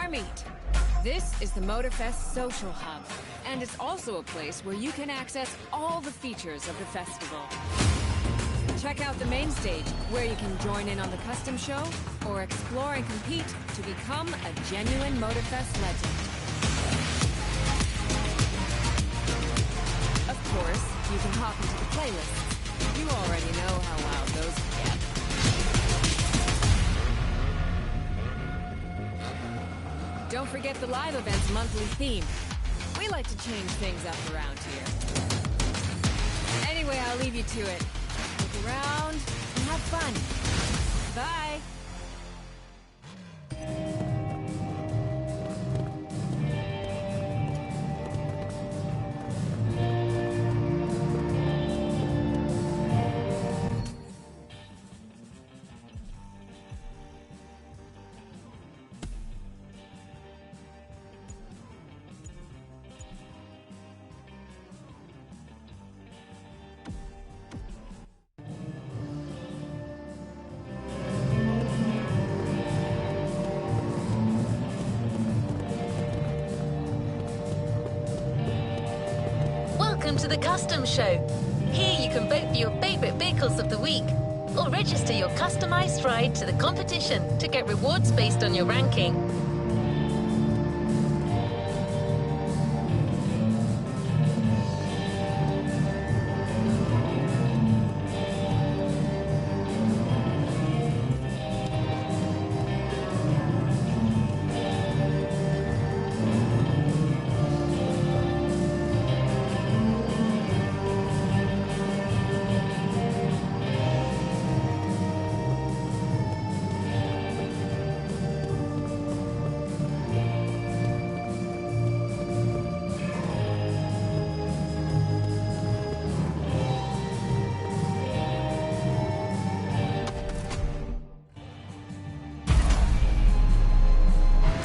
meet. This is the Motorfest Social Hub, and it's also a place where you can access all the features of the festival. Check out the main stage, where you can join in on the custom show, or explore and compete to become a genuine Motorfest legend. Of course, you can hop into the playlists. You already know how loud those get. Don't forget the live event's monthly theme. We like to change things up around here. Anyway, I'll leave you to it. Look around and have fun. Bye! Welcome to the Custom Show. Here you can vote for your favourite vehicles of the week, or register your customised ride to the competition to get rewards based on your ranking.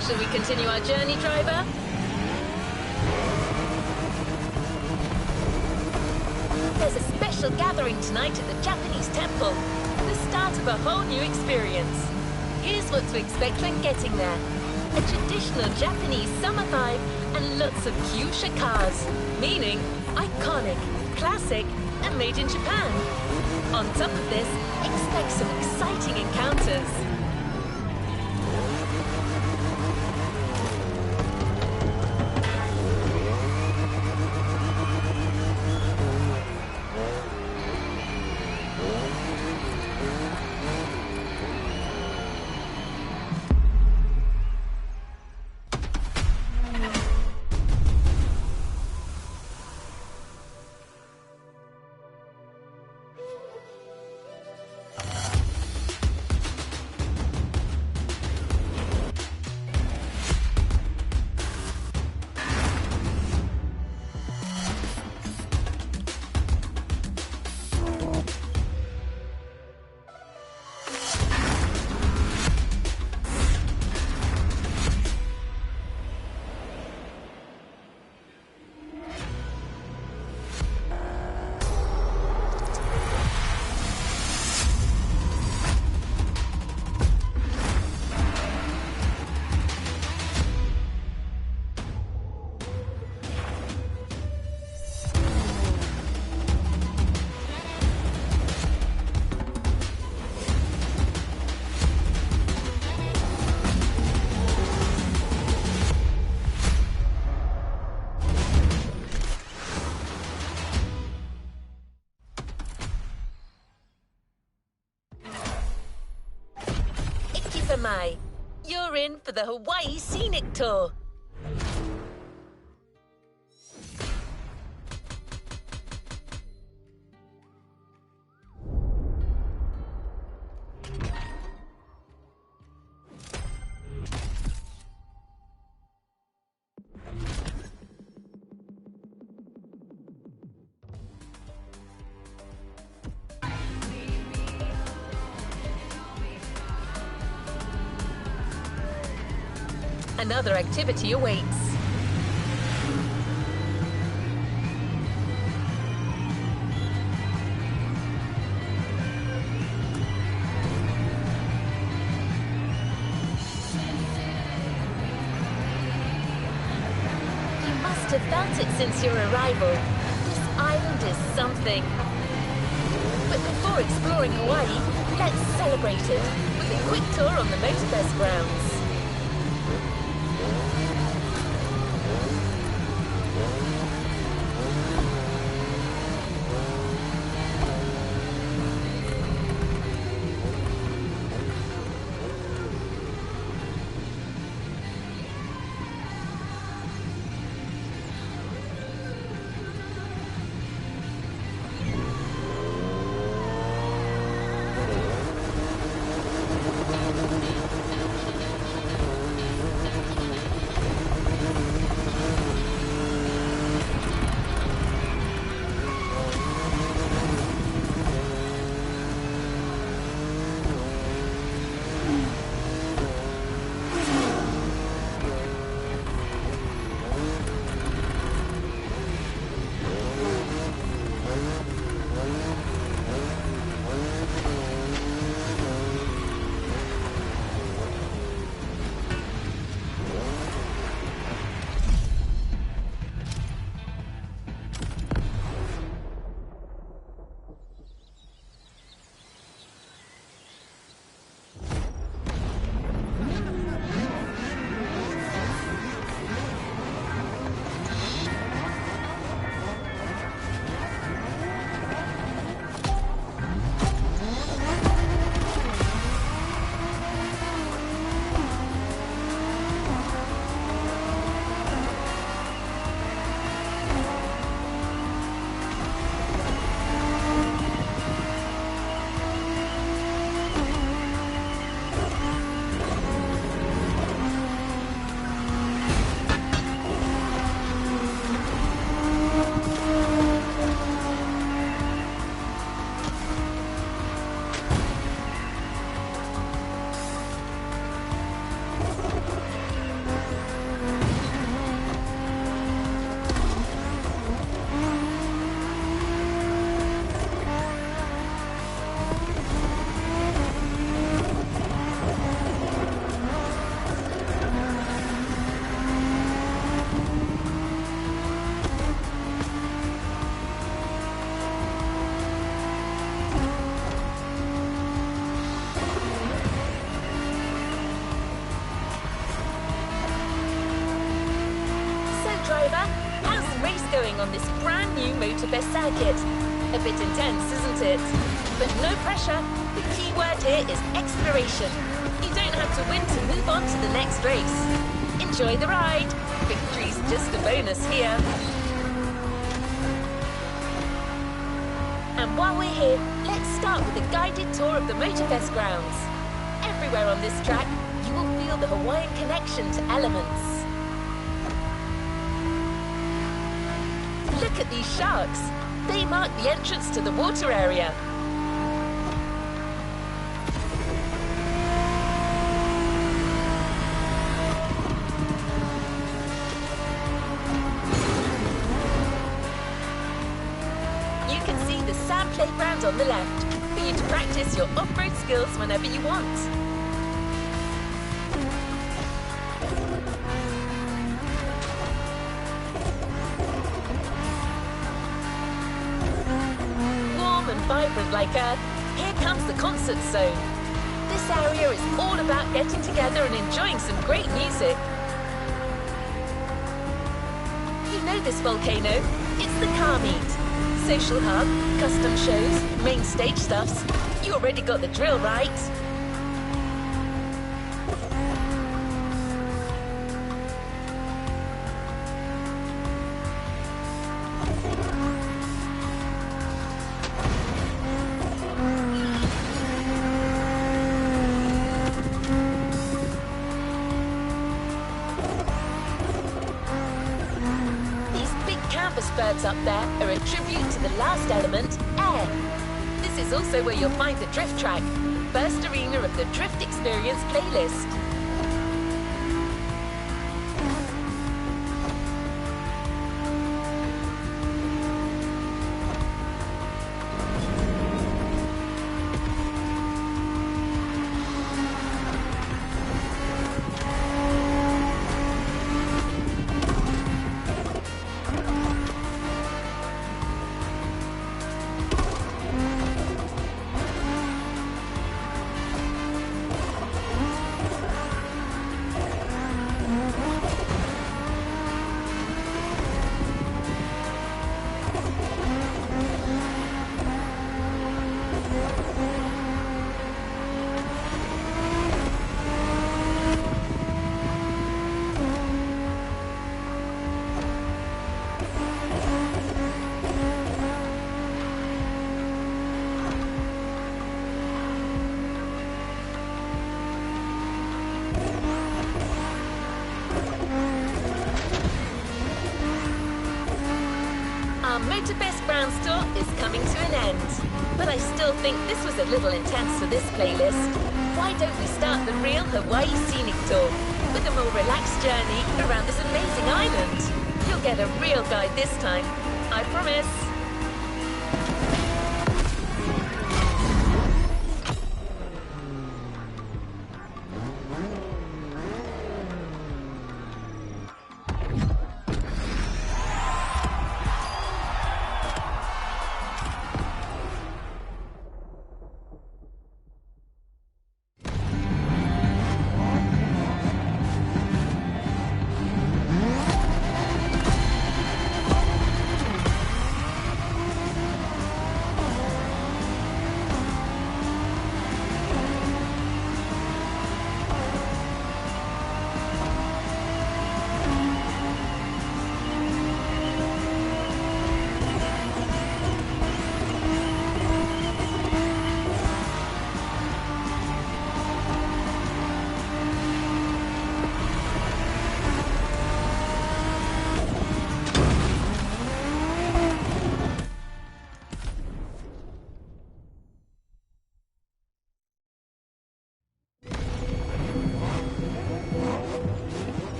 Shall we continue our journey, driver? There's a special gathering tonight at the Japanese temple. The start of a whole new experience. Here's what to expect when getting there. A traditional Japanese summer vibe and lots of fuchsia cars. Meaning iconic, classic, and made in Japan. On top of this, expect some exciting encounters. You're in for the Hawaii Scenic Tour. Another activity awaits. must have felt it since your arrival. This island is something. But before exploring Hawaii, let's celebrate it with a quick tour on the Motorfest grounds. On this brand new Motorfest circuit. A bit intense, isn't it? But no pressure. The key word here is exploration. You don't have to win to move on to the next race. Enjoy the ride. Victory's just a bonus here. And while we're here, let's start with a guided tour of the Motorfest grounds. Everywhere on this track, you will feel the Hawaiian connection to elements. Look at these sharks. They mark the entrance to the water area. You can see the sand playground on the left for you to practice your off-road skills whenever you want. Vibrant like Earth, here comes the concert zone. This area is all about getting together and enjoying some great music. You know this volcano, it's the car meet. Social hub, custom shows, main stage stuffs. You already got the drill, right? Birds up there are a tribute to the last element, air. This is also where you'll find the drift track, first arena of the Drift Experience playlist. Our Motorfest ground tour is coming to an end. But I still think this was a little intense for this playlist. Why don't we start the real Hawaii scenic tour with a more relaxed journey around this amazing island? You'll get a real guide this time, I promise.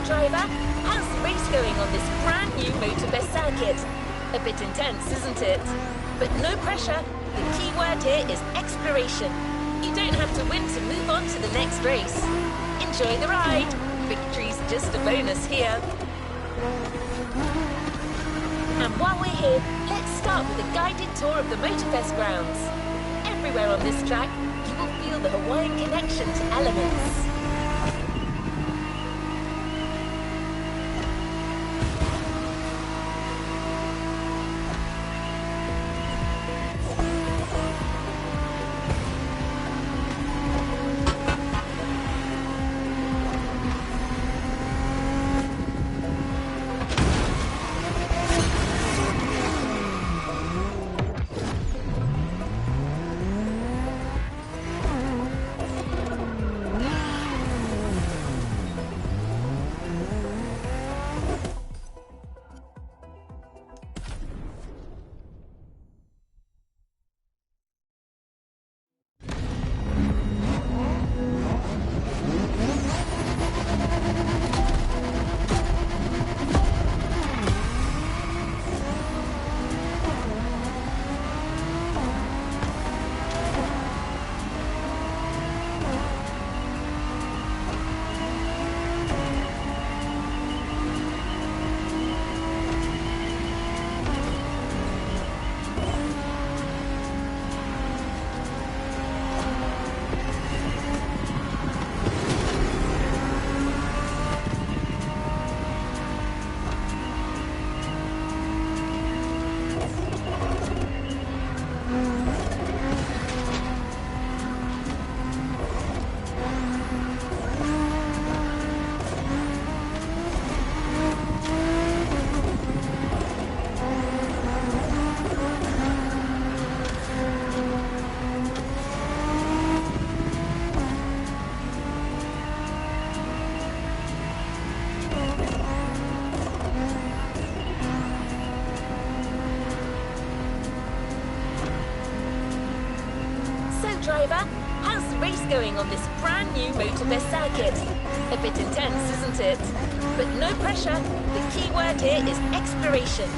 Driver, how's the race going on this brand new Motorfest circuit? A bit intense, isn't it? But no pressure. The key word here is exploration. You don't have to win to move on to the next race. Enjoy the ride. Victory's just a bonus here. And while we're here, let's start with a guided tour of the Motorfest grounds. Everywhere on this track, you will feel the Hawaiian connection to elements. driver, how's the race going on this brand new Motorfest circuit? A bit intense, isn't it? But no pressure. The key word here is exploration.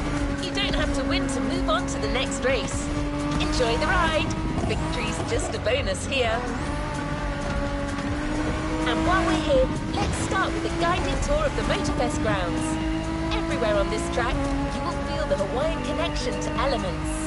You don't have to win to move on to the next race. Enjoy the ride. Victory's just a bonus here. And while we're here, let's start with a guided tour of the Motorfest grounds. Everywhere on this track, you will feel the Hawaiian connection to elements.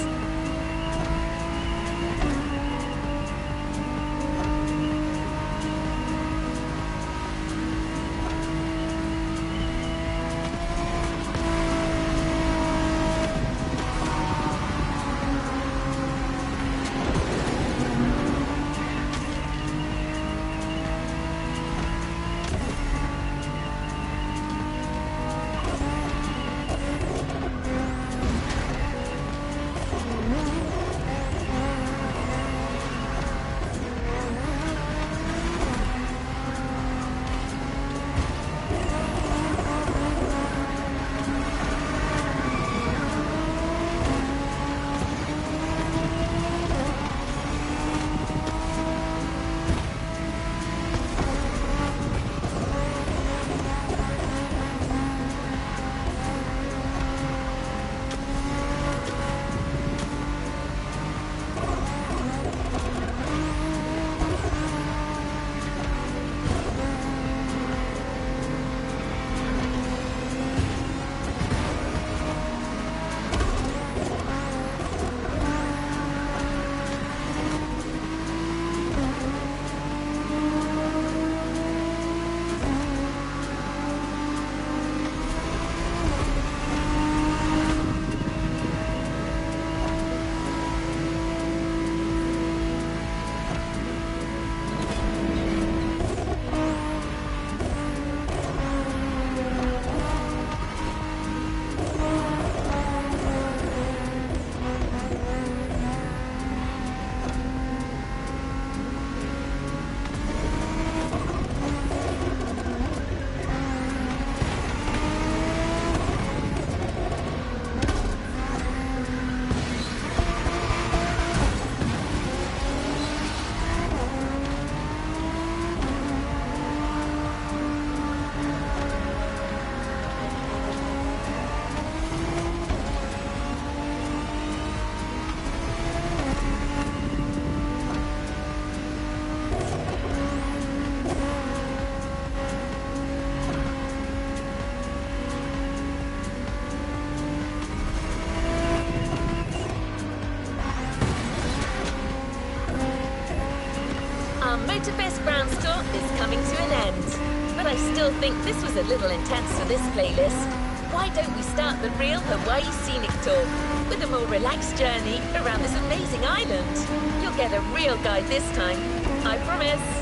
Motorfest grounds tour is coming to an end. But I still think this was a little intense for this playlist. Why don't we start the real Hawaii scenic tour with a more relaxed journey around this amazing island? You'll get a real guide this time, I promise.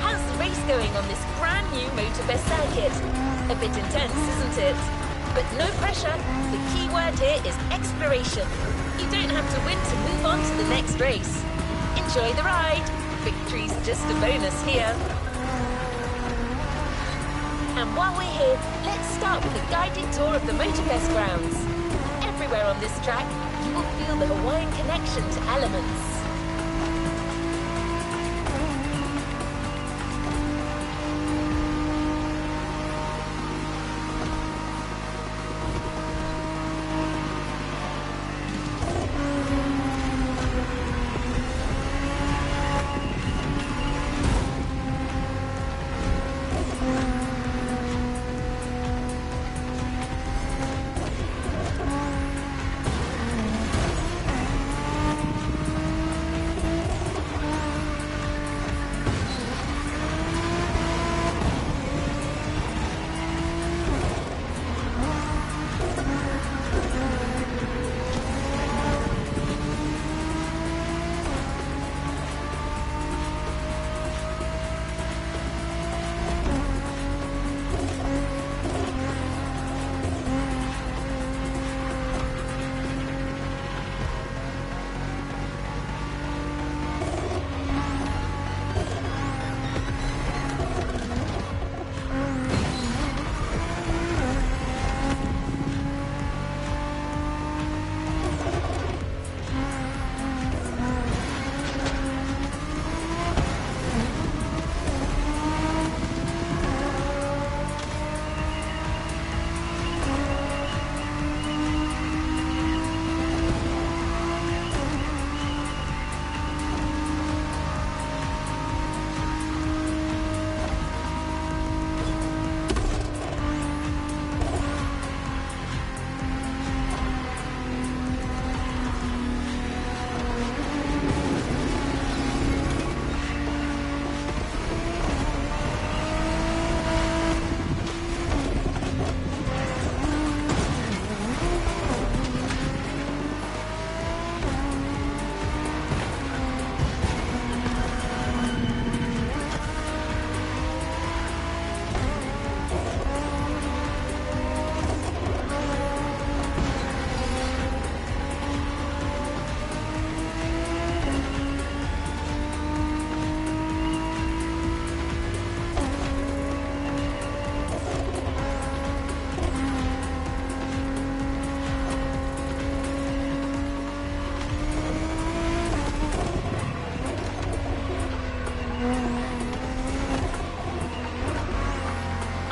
How's the race going on this brand new Motorfest circuit? A bit intense, isn't it? But no pressure. The key word here is exploration. You don't have to win to move on to the next race. Enjoy the ride. Victory's just a bonus here. And while we're here, let's start with a guided tour of the Motorfest grounds. Everywhere on this track, you will feel the Hawaiian connection to elements.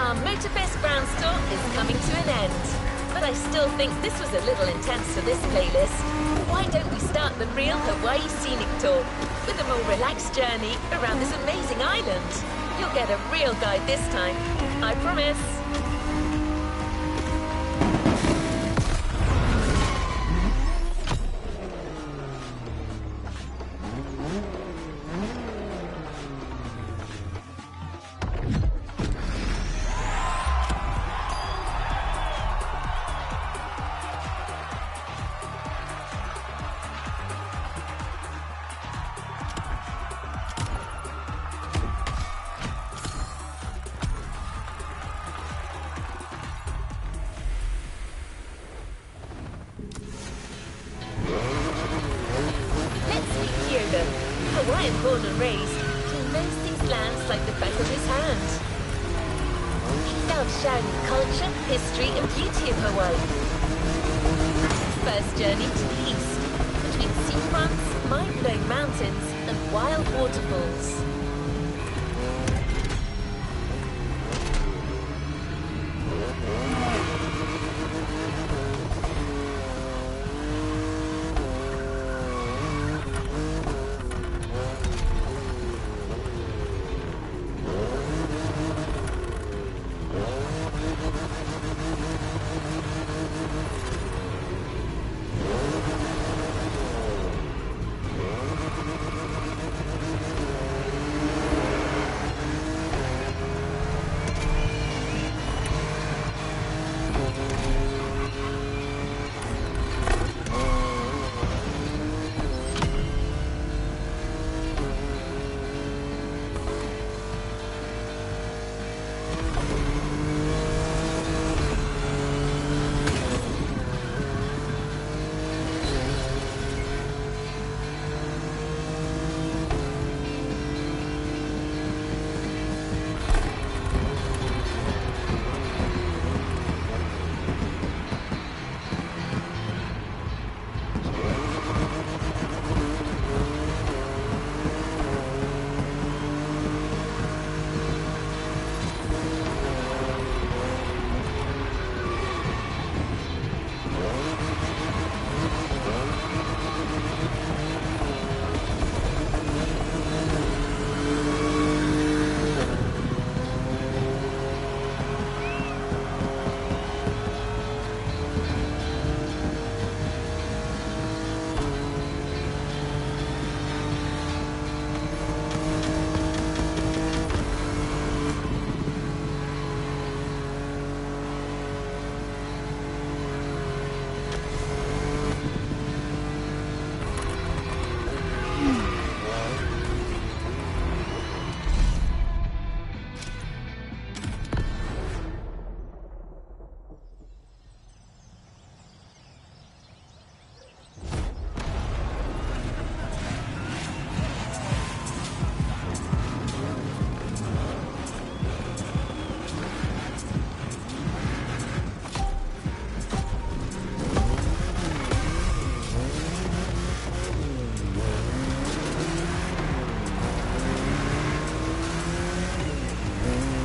Our Motorfest ground tour is coming to an end. But I still think this was a little intense for this playlist. Why don't we start the real Hawaii scenic tour with a more relaxed journey around this amazing island? You'll get a real guide this time, I promise. Hawaiian born and raised, he knows these lands like the back of his hand. He loves sharing the culture, history and beauty of Hawaii. First journey to the east, between seafronts, mind-blowing mountains and wild waterfalls.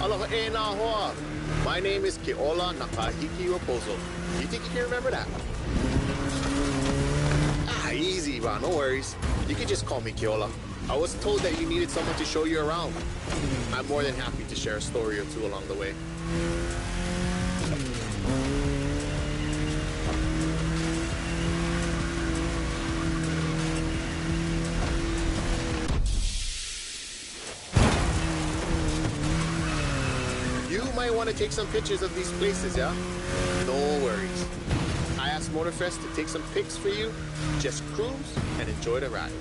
Aloha e nā hoa. My name is Keola Nakahiki Raposo. You think you can remember that? Ah, easy, bro. No worries. You can just call me Keola. I was told that you needed someone to show you around. I'm more than happy to share a story or two along the way. You might want to take some pictures of these places, yeah? No worries. I asked Motorfest to take some pics for you. Just cruise and enjoy the ride.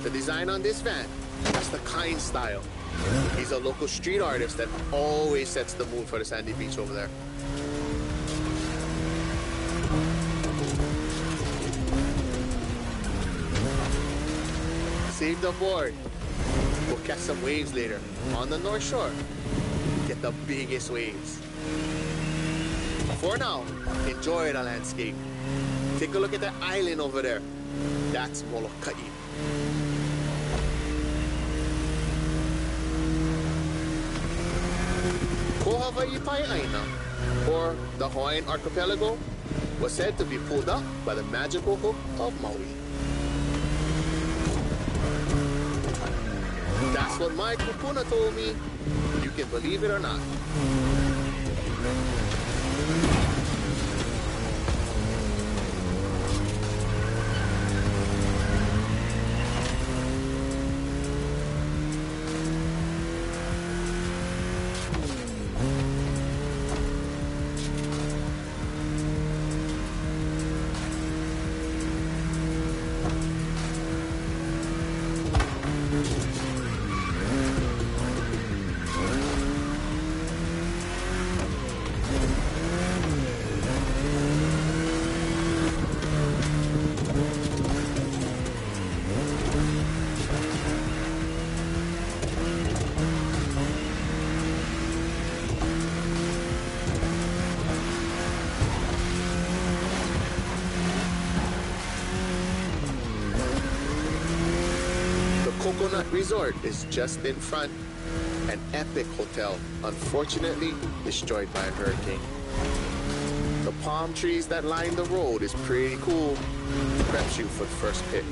The design on this van, that's the kind style. He's a local street artist that always sets the mood for the sandy beach over there. Saved aboard. We'll catch some waves later on the North Shore. Get the biggest waves. For now, enjoy the landscape. Take a look at that island over there. That's Molokai. Ko Hawaii Pai Aina, or the Hawaiian archipelago, was said to be pulled up by the magical hook of Maui. That's what my kupuna told me. You can believe it or not. Coconut Resort is just in front. An epic hotel, unfortunately destroyed by a hurricane. The palm trees that line the road is pretty cool. Preps you for the first pit.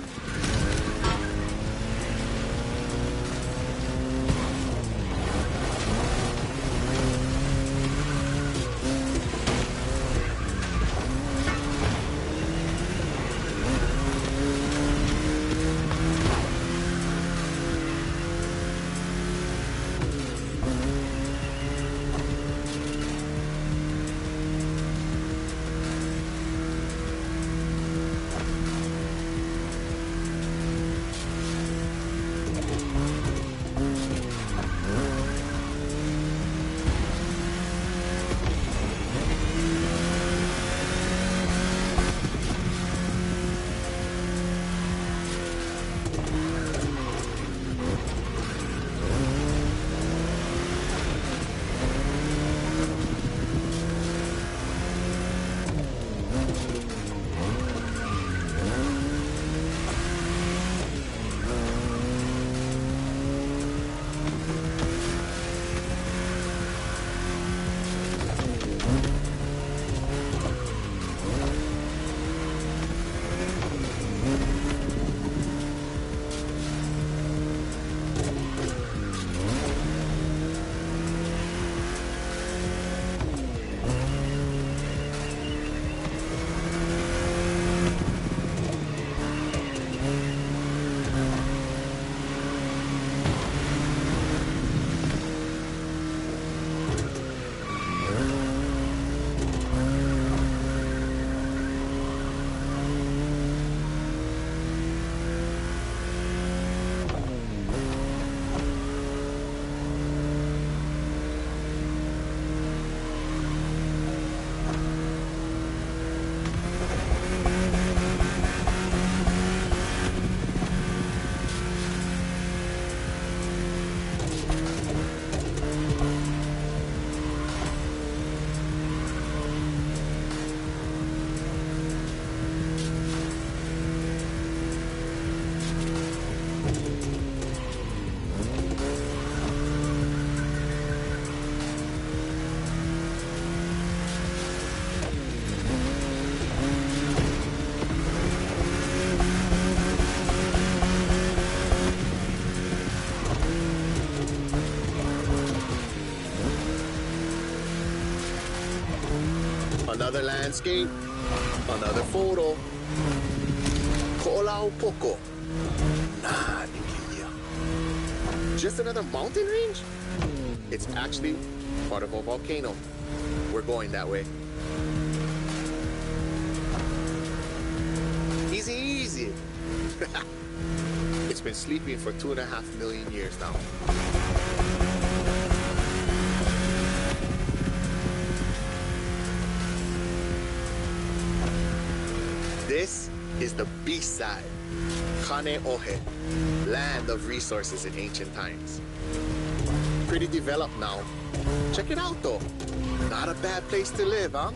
landscape. Another photo. Ko'olau poko. Nah, liya. Just another mountain range? It's actually part of a volcano. We're going that way. Easy, easy. It's been sleeping for 2.5 million years now. This is the beast side, Kane Ohe, land of resources in ancient times. Pretty developed now. Check it out though. Not a bad place to live, huh?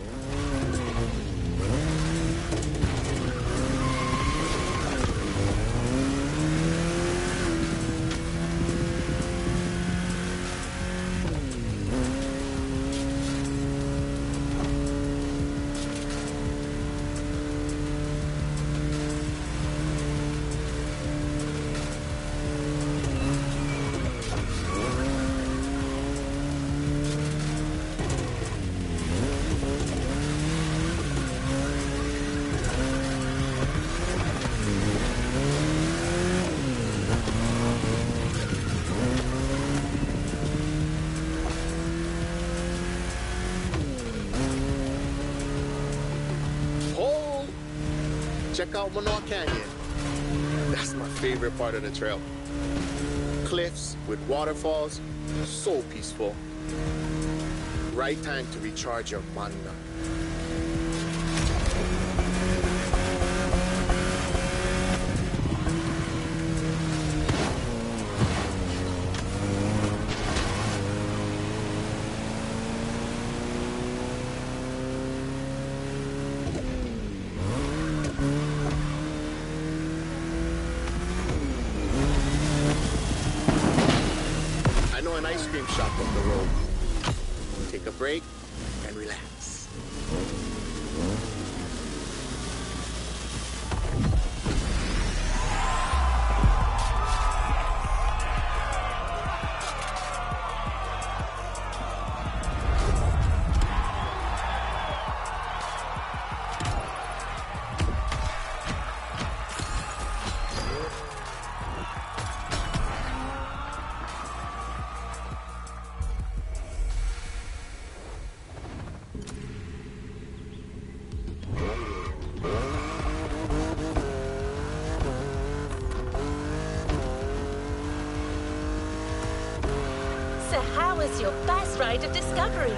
Check out Manoa Canyon. That's my favorite part of the trail. Cliffs with waterfalls, so peaceful. Right time to recharge your mana. An ice cream shop up the road. Take a break and relax. So how was your best ride of discovery?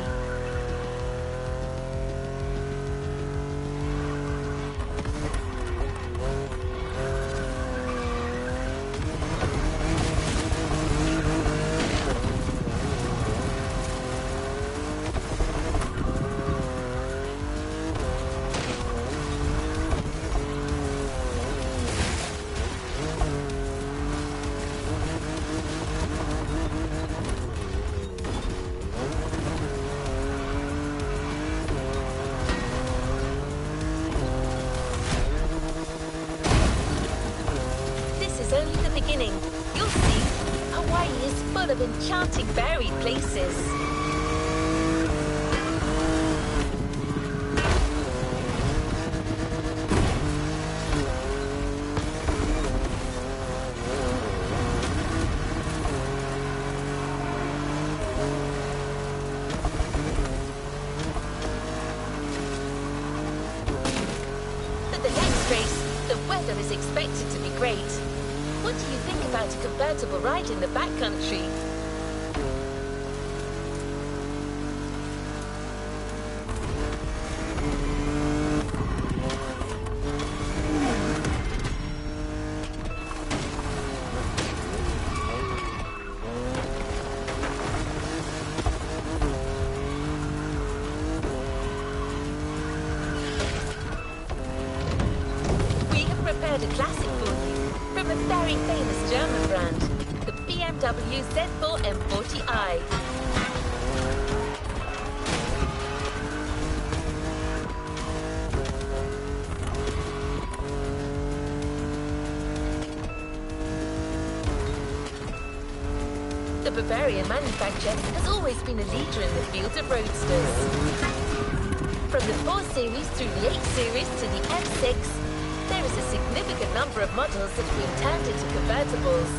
Only the beginning. You'll see, Hawaii is full of enchanting buried places. For the next race, the weather is expected to be great. What do you think about a convertible ride in the backcountry? We have prepared a classic for you. From a very famous German brand, the BMW Z4 M40i. The Bavarian manufacturer has always been a leader in the field of roadsters. From the 4 Series through the 8 Series to the M6, there is a significant number of models that have been turned into convertibles.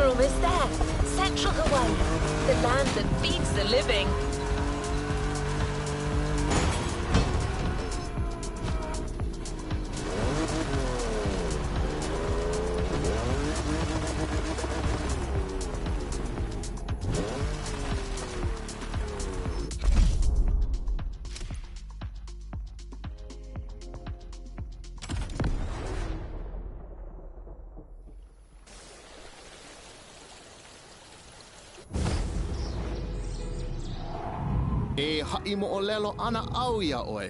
Almost there. Central Hawaii, the land that feeds the living. E ha'i mo'olelo ana aaya oe.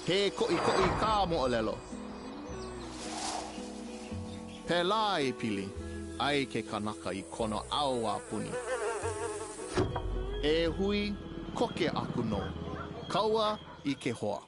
He ko'i ka mo'olelo. Pela e pili, ai ke kanaka I kono aua puni. E hui koke aku no, kaua I ke hoa.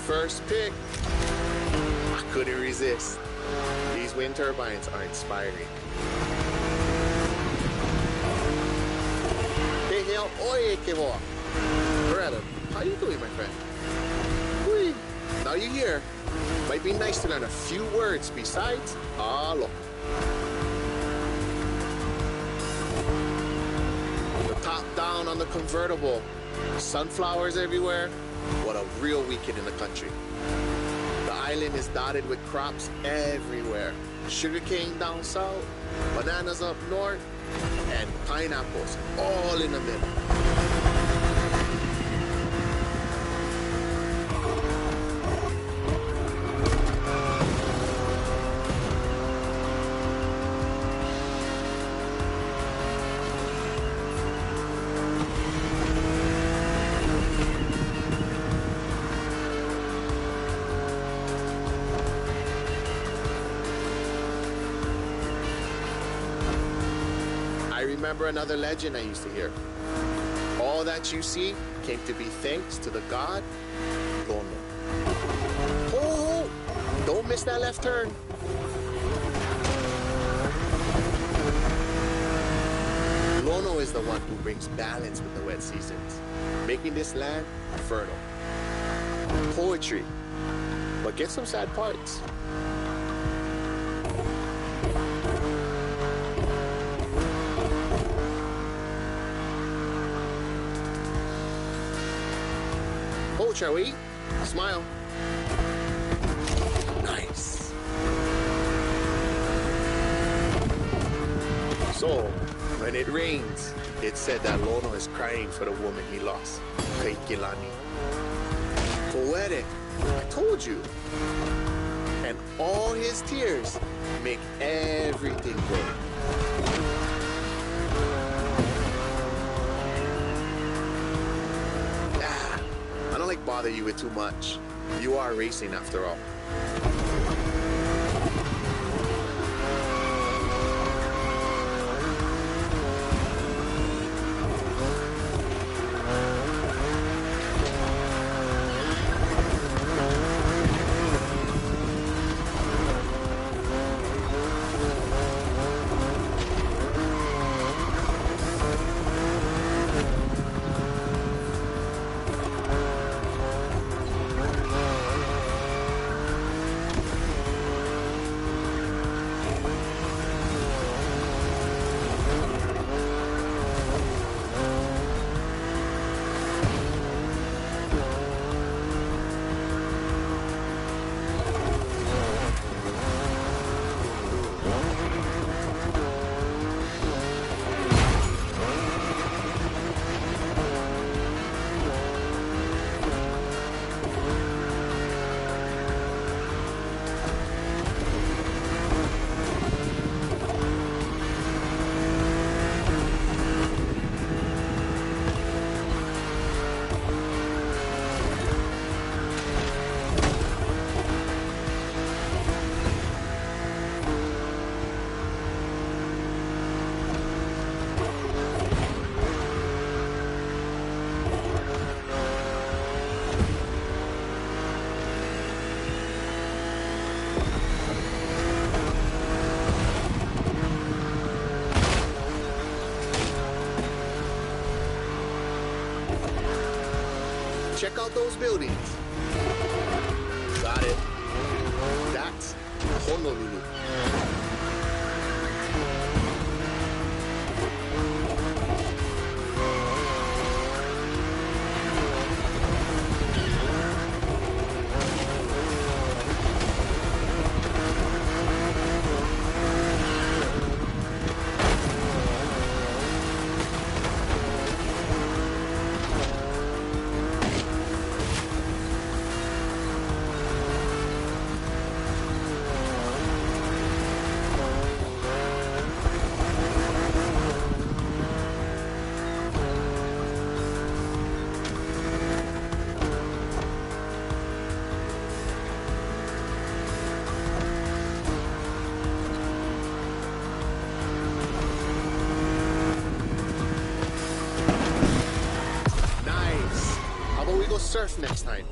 First pick, I couldn't resist. These wind turbines are inspiring. Hey, hell, oye, que hoa. Loretta, how you doing, my friend? Whee. Now you're here. Might be nice to learn a few words besides alo. The top down on the convertible. Sunflowers everywhere. What a real weekend in the country. The island is dotted with crops everywhere. Sugarcane down south, bananas up north, and pineapples all in the middle. I remember another legend I used to hear. All that you see came to be thanks to the god Lono. Oh, don't miss that left turn. Lono is the one who brings balance with the wet seasons, making this land fertile. Poetry, but get some sad parts. Oh, shall we? Smile. Nice. So, when it rains, it's said that Lono is crying for the woman he lost, Kaikilani. Poetic, I told you. And all his tears make everything good. I don't like bother you with too much. You are racing after all. Check out those buildings. Got it. That's Honolulu. Surf next time.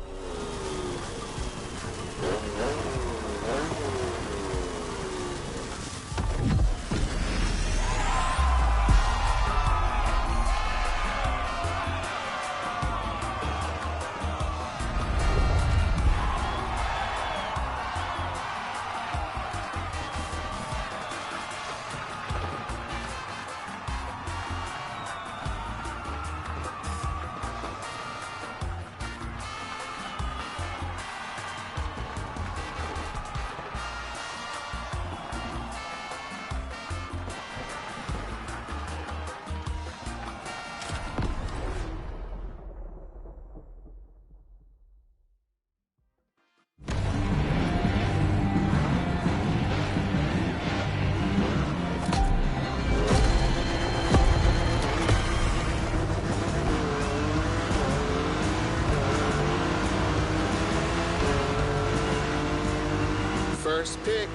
First pick.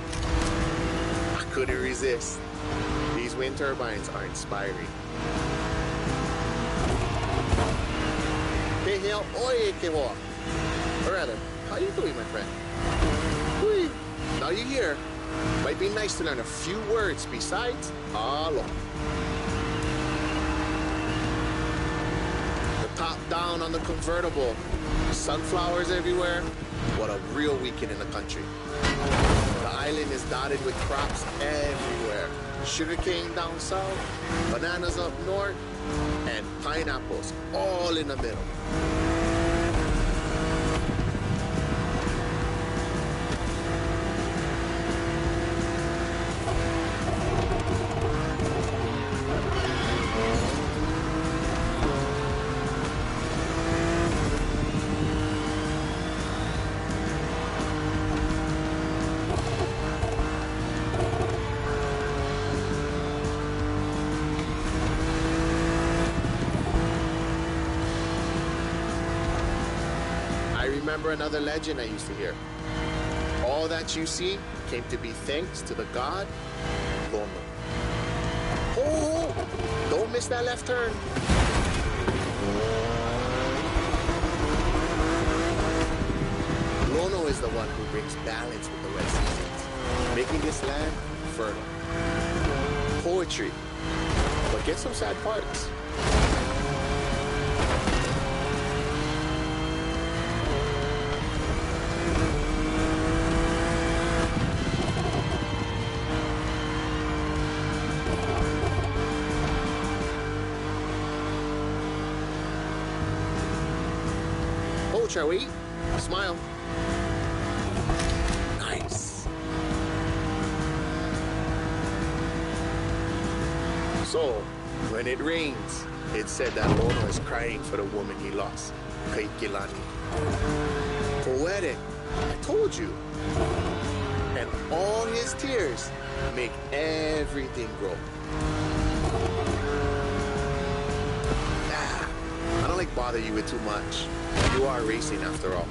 I couldn't resist. These wind turbines are inspiring. Oye, que wa. Or rather, how you doing, my friend? Whee. Now you're here. Might be nice to learn a few words besides alo. The top down on the convertible. Sunflowers everywhere. What a real weekend in the country. The island is dotted with crops everywhere. Sugarcane down south, bananas up north, and pineapples all in the middle. Remember another legend I used to hear. All that you see came to be thanks to the god Lono. Oh, don't miss that left turn. Lono is the one who brings balance with the wet seasons, making this land fertile. Poetry, but get some sad parts. Shall we? Smile. Nice. So, when it rains, it's said that Lono is crying for the woman he lost, Kaikilani. Poetic, I told you. And all his tears make everything grow. I don't like bother you with too much. You are racing after all.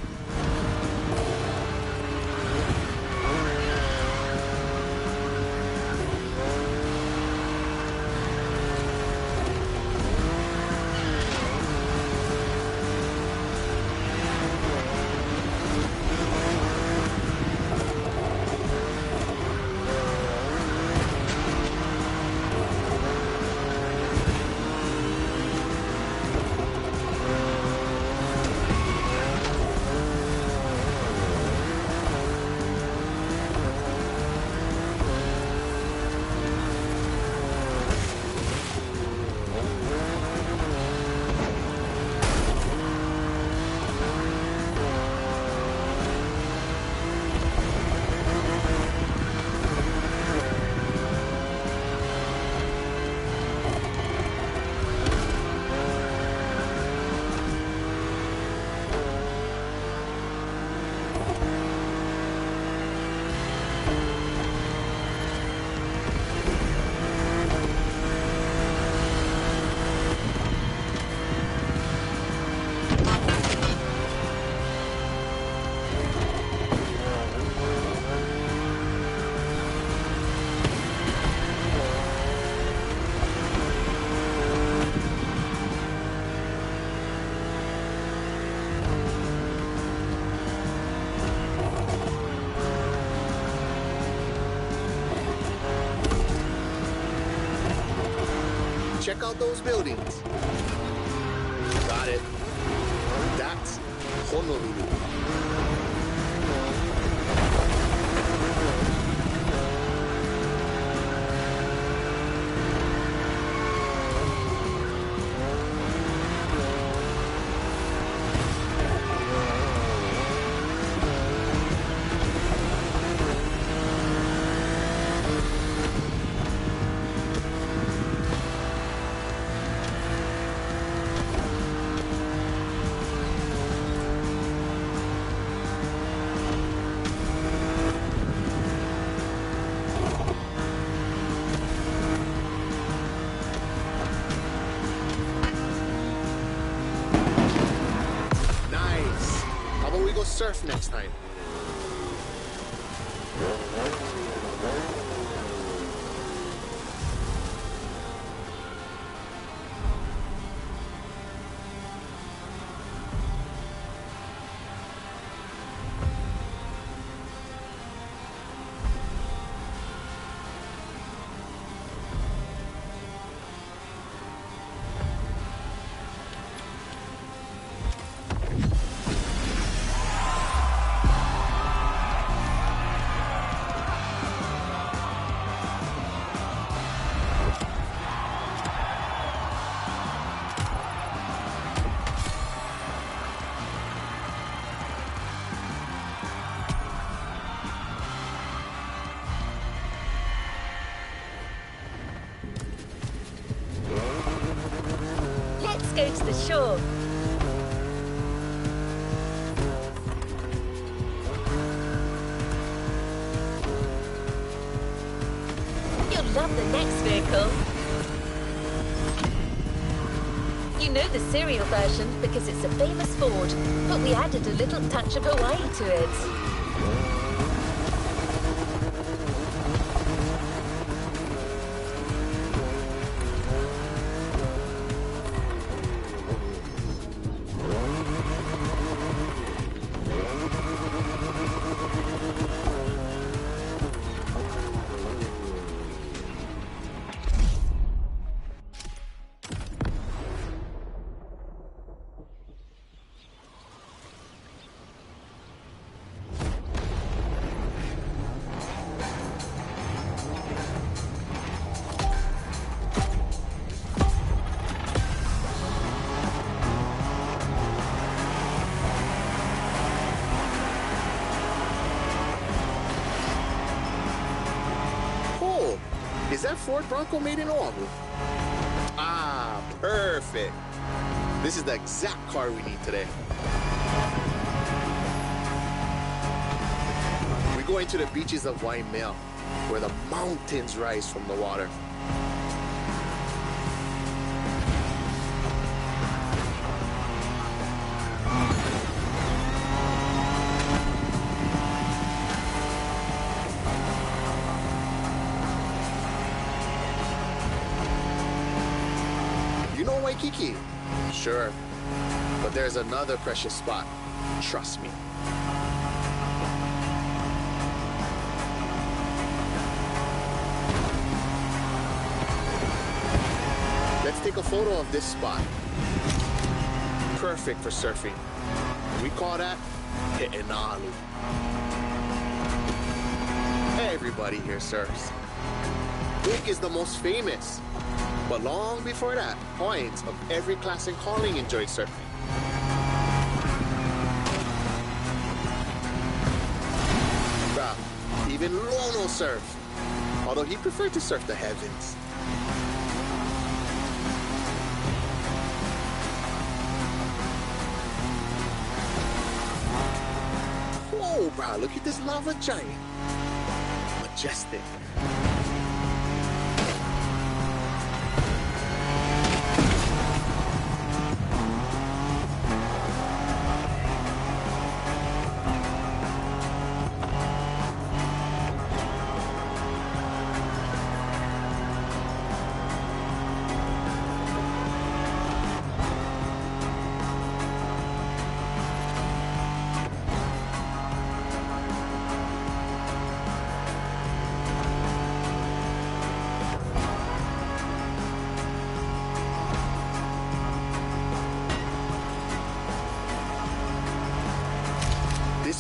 check out those buildings. Got it. That's Honolulu. Surf next time. Go to the shore. You'll love the next vehicle. You know the serial version because it's a famous Ford, but we added a little touch of Hawaii to it. Is that Ford Bronco made in Oahu? Ah, perfect. This is the exact car we need today. We're going to the beaches of Waimea, where the mountains rise from the water. Waikiki? Sure, but there's another precious spot. Trust me. Let's take a photo of this spot. Perfect for surfing. We call that He'enalu. Everybody here surfs. Wake is the most famous. But long before that, Hawaiians of every class and calling enjoyed surfing. Bruh, even Lono surfed, although he preferred to surf the heavens. Whoa, bruh, look at this lava giant. Majestic.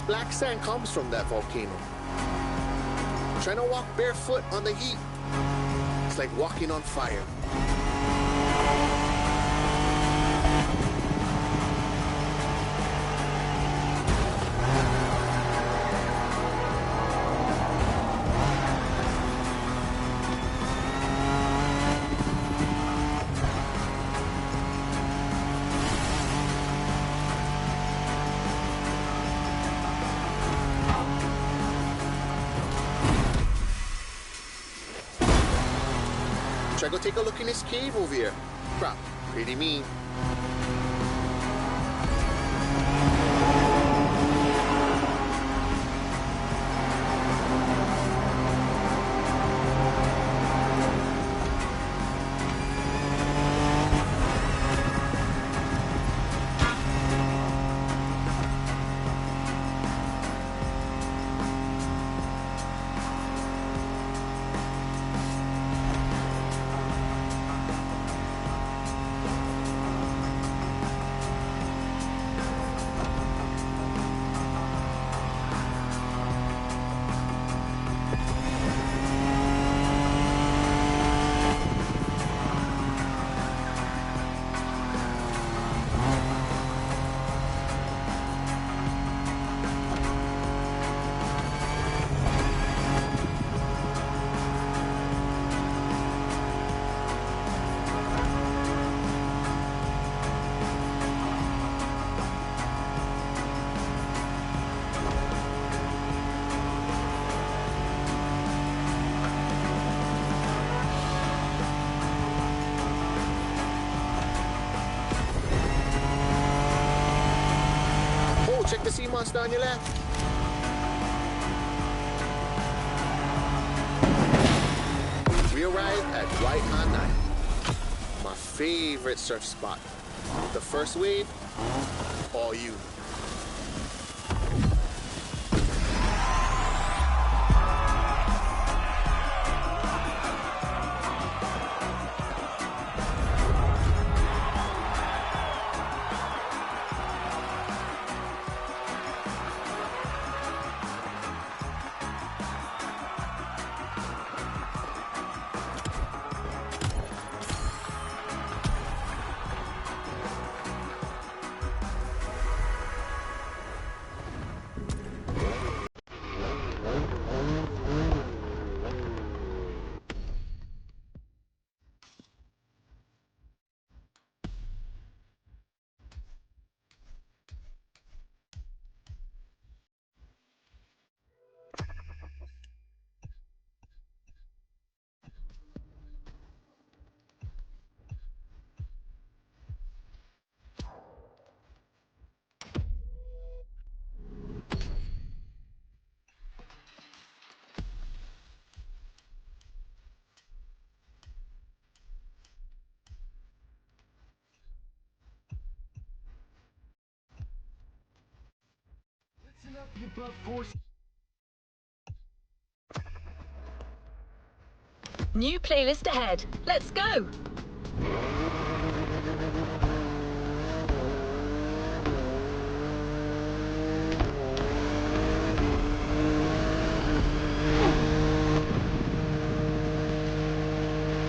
black sand comes from that volcano. Trying to walk barefoot on the heat, it's like walking on fire. Try go take a look in this cave over here. Crap, pretty mean. Check the sea monster on your left. We arrived at White Hanai, my favorite surf spot. The first wave, all you. New playlist ahead. Let's go!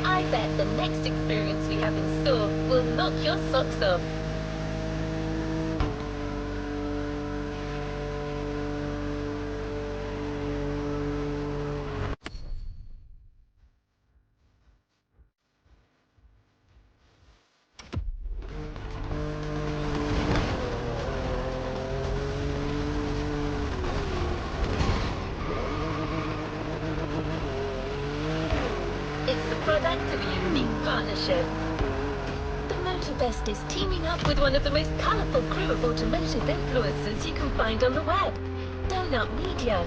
I bet the next experience we have in store will knock your socks off. It's the product of a unique partnership. The Motorfest is teaming up with one of the most colourful crew of automotive influencers you can find on the web, Donut Media.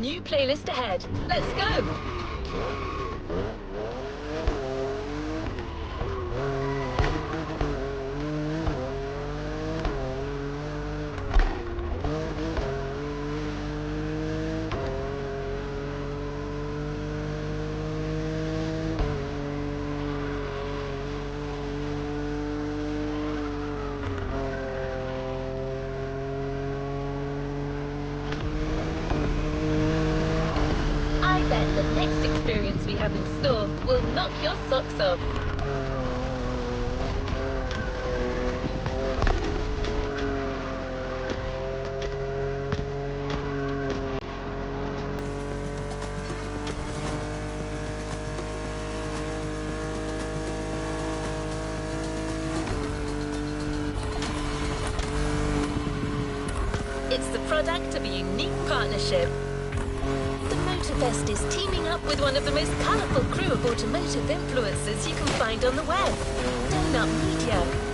New playlist ahead. Let's go! I bet the next experience we have in store will knock your socks off. It's the product of a unique partnership. The Motorfest is teaming up with one of the most colourful crew of automotive influencers you can find on the web, Donut Media.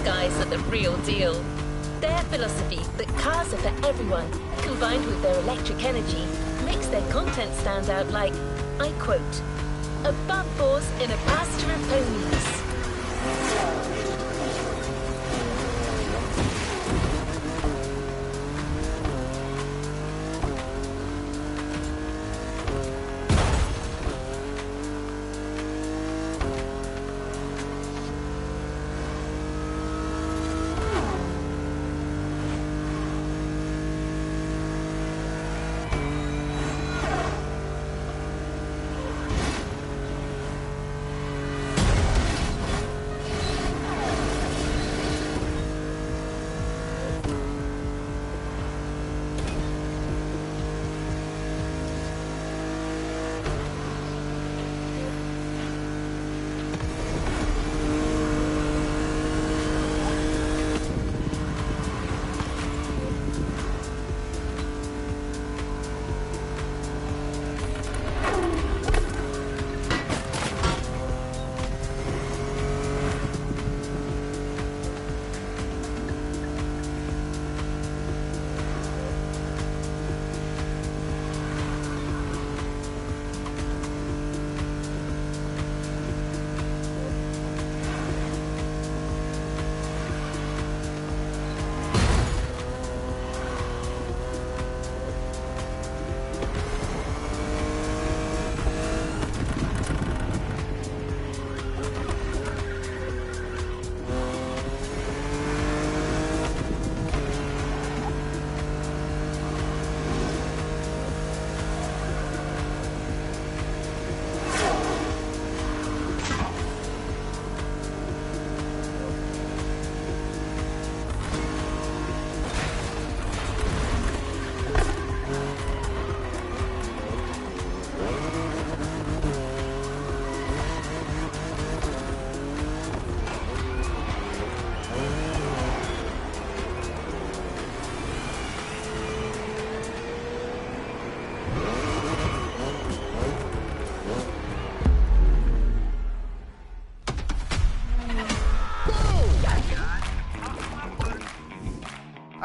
Guys are the real deal. Their philosophy that cars are for everyone, combined with their electric energy, makes their content stand out like, I quote, above boars in a pasture of ponies.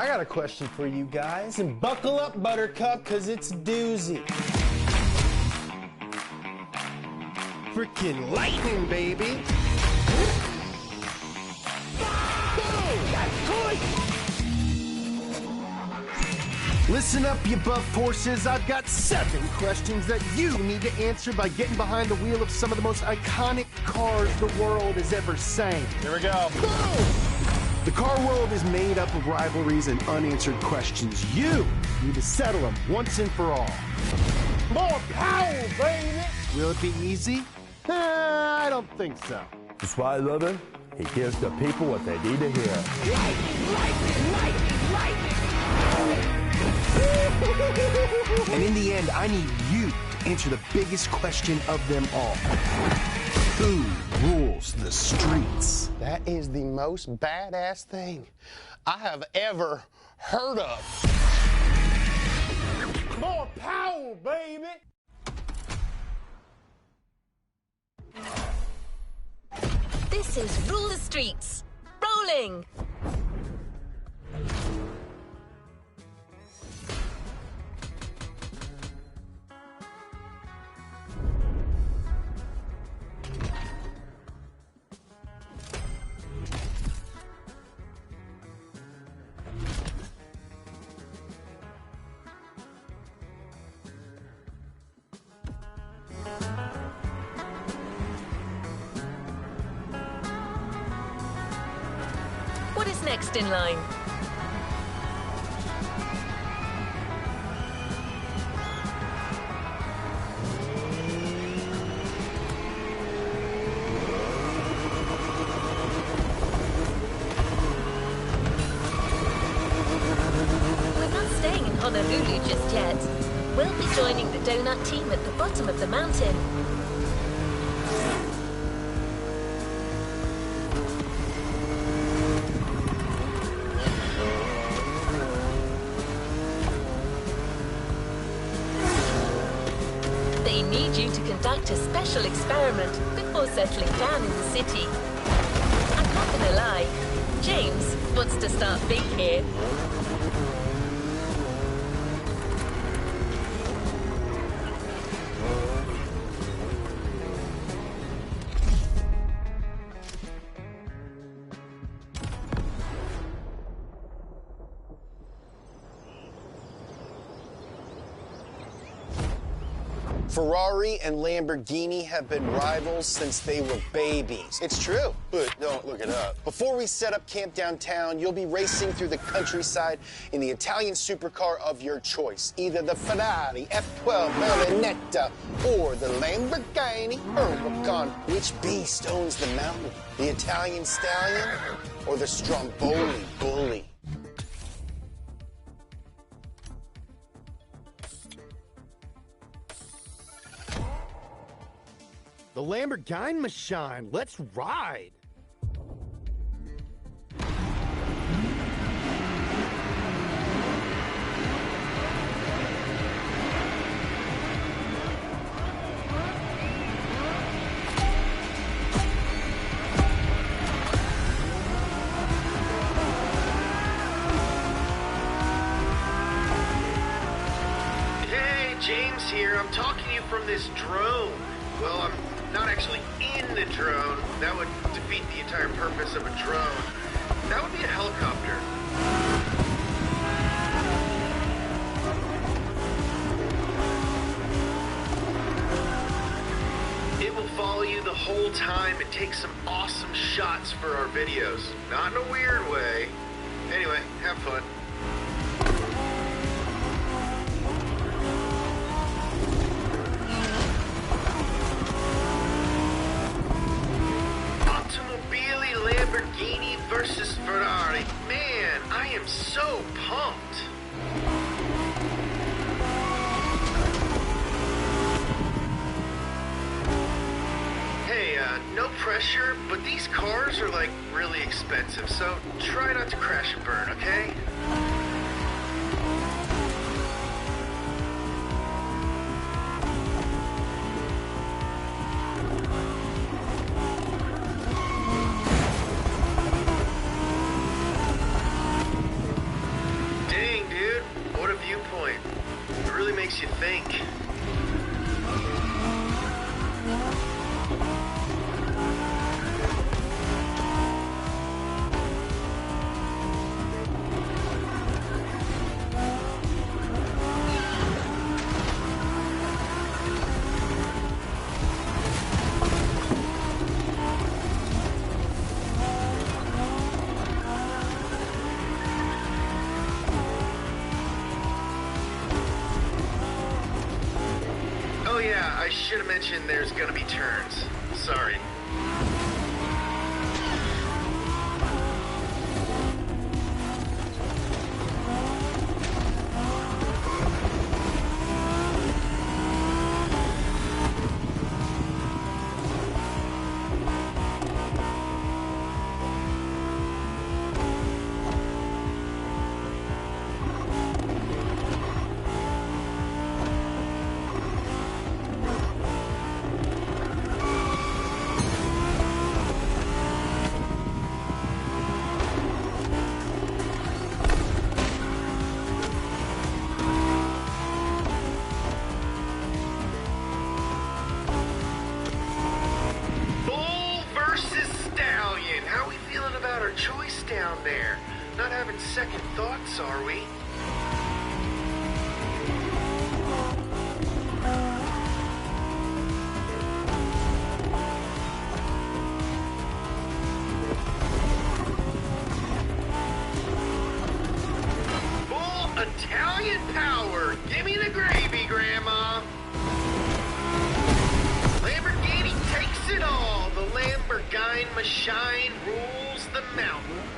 I got a question for you guys, and buckle up, Buttercup, because it's a doozy. Freaking lightning, baby! Listen up, you buff horses. I've got 7 questions that you need to answer by getting behind the wheel of some of the most iconic cars the world has ever seen. Here we go. Boom! The car world is made up of rivalries and unanswered questions. You need to settle them once and for all. More power, baby! Will it be easy? I don't think so. That's why I love him. He gives the people what they need to hear. Lightning, lightning, lightning, lightning! And in the end, I need you to answer the biggest question of them all. Who rules the streets? That is the most badass thing I have ever heard of. More power, baby! This is Rule the Streets. Rolling! What is next in line? We're not staying in Honolulu just yet. We'll be joining the donut team at the bottom of the mountain. They need you to conduct a special experiment before settling down in the city. I'm not gonna lie, James wants to start big here. Ferrari and Lamborghini have been rivals since they were babies. It's true, but don't look it up. Before we set up camp downtown, you'll be racing through the countryside in the Italian supercar of your choice. Either the Ferrari F12 Berlinetta or the Lamborghini Huracan. Which beast owns the mountain? The Italian Stallion or the Stromboli Bully? The Lamborghini machine. Let's ride. Hey, James here. I'm talking to you from this drone. Well, I'm not actually in the drone. That would defeat the entire purpose of a drone. That would be a helicopter. It will follow you the whole time and take some awesome shots for our videos. Not in a weird way. Anyway, have fun. Lamborghini versus Ferrari. Man, I am so pumped. Hey, no pressure, but these cars are like really expensive, so try not to crash and burn, okay? should have mentioned there's gonna be turns. Sorry. Choice down there. Not having second thoughts, are we? Full Italian power. Give me the gravy, Grandma. Lamborghini takes it all. The Lamborghini machine rules the mountains.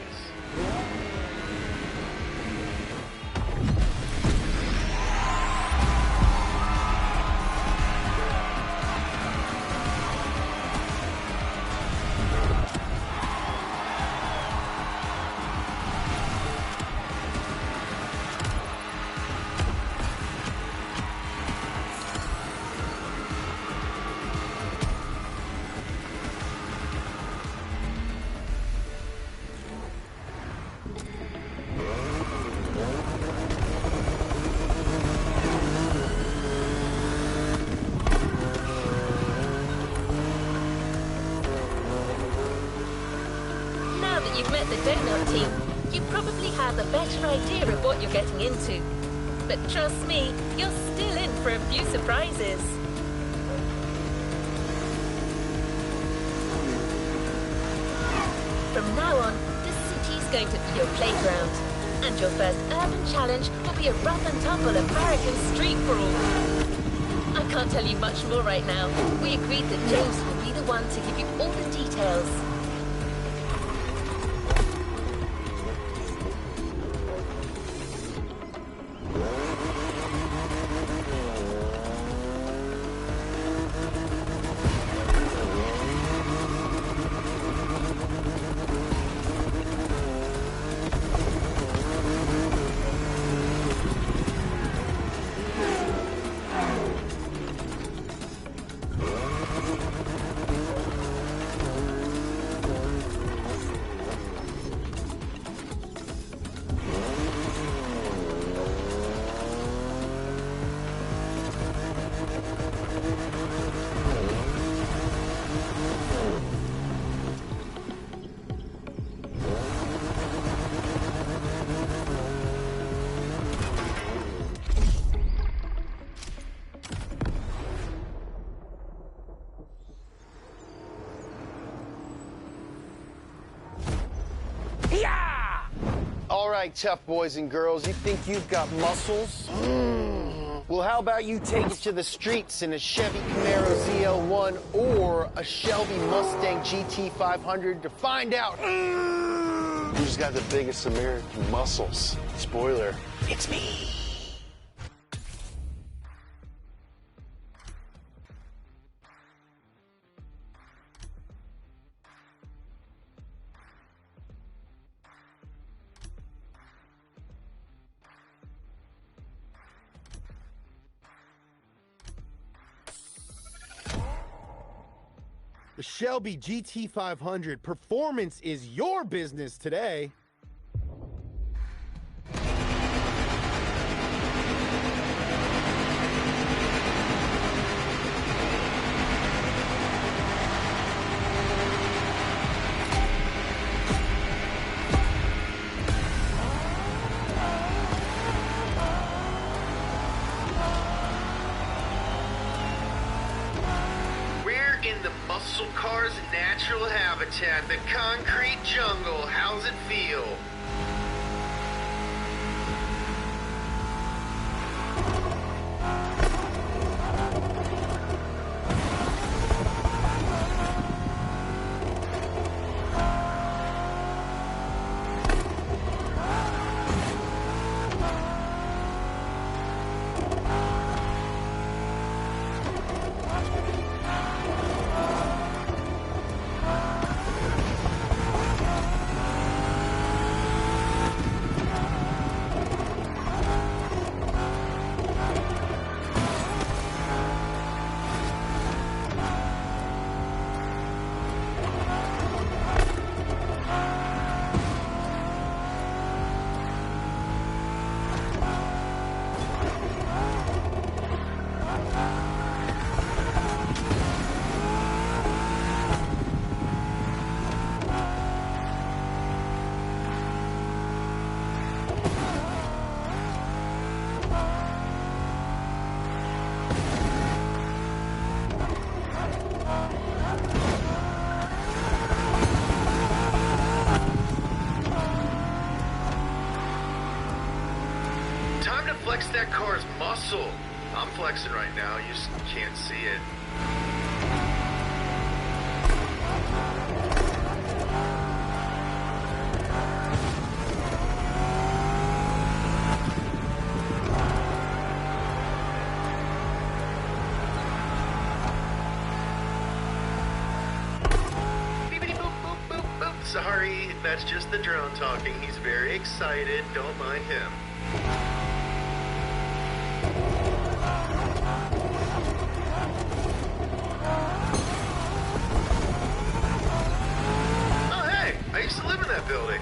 You've met the donut team, you probably have a better idea of what you're getting into. But trust me, you're still in for a few surprises. From now on, the city's going to be your playground. And your first urban challenge will be a rough and tumble American street brawl. I can't tell you much more right now. We agreed that James will be the one to give you all the details. All right, tough boys and girls, you think you've got muscles? Well, how about you take it to the streets in a Chevy Camaro ZL1 or a Shelby Mustang GT500 to find out who's got the biggest American muscles. Spoiler, it's me. The Shelby GT500 performance is your business today. In the muscle car's natural habitat, the concrete jungle. How's it feel? that car's muscle. I'm flexing right now, you just can't see it. Beepity boop boop boop boop. Sorry, that's just the drone talking. He's very excited. Don't mind him. Oh, hey! I used to live in that building.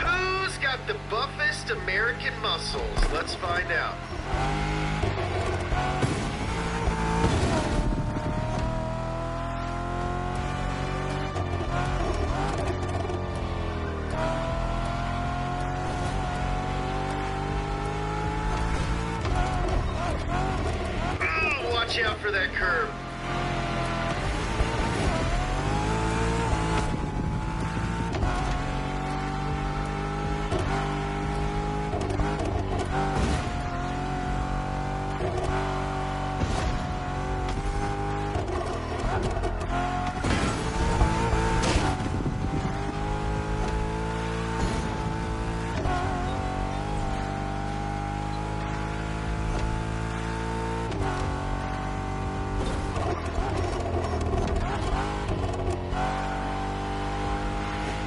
Who's got the buffest American muscles? Let's find out. Watch out for that curb.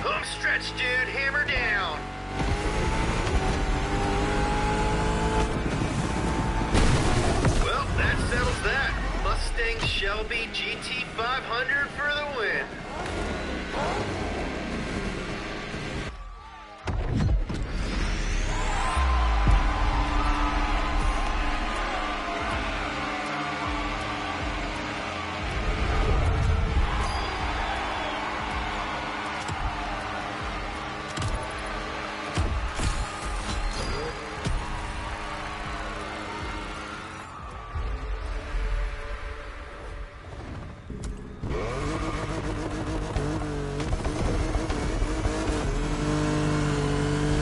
Home stretch, dude. Hammer down. Well, that settles that. Mustang Shelby GT500 for the win.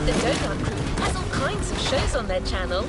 The Donut Crew has all kinds of shows on their channel.